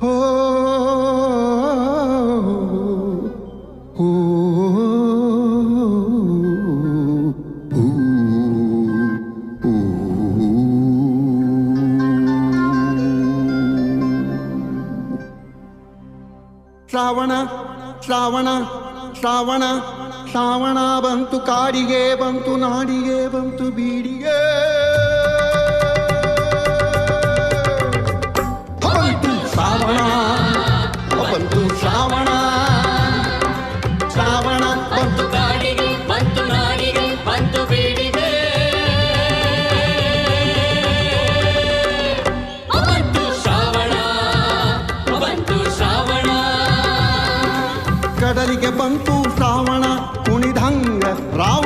ಹೋ ಹೋ ಶ್ರಾವಣ ಶ್ರಾವಣ ಶ್ರಾವಣ ಶ್ರಾವಣ ಬಂತು ಕಾಡಿಗೆ ಬಂತು ನಾಡಿಗೆ ಬಂತು ಬೀಡಿಗೆ ಬಂತು ಶ್ರಾವಣ ಬಂತು ಶ್ರಾವಣ ಶ್ರಾವಣ ಬಂತು ಕಾಡಿಗೆ ಬಂತು ನಾಡಿಗೆ ಬಂತು ಬೀಡಿಗೆ ಬಂತು ಶ್ರಾವಣ ಬಂತು ಶ್ರಾವಣ ಕಡಲಿಗೆ ಬಂತು ಶ್ರಾವಣ ಕುಣಿದಂಗ ರಾವ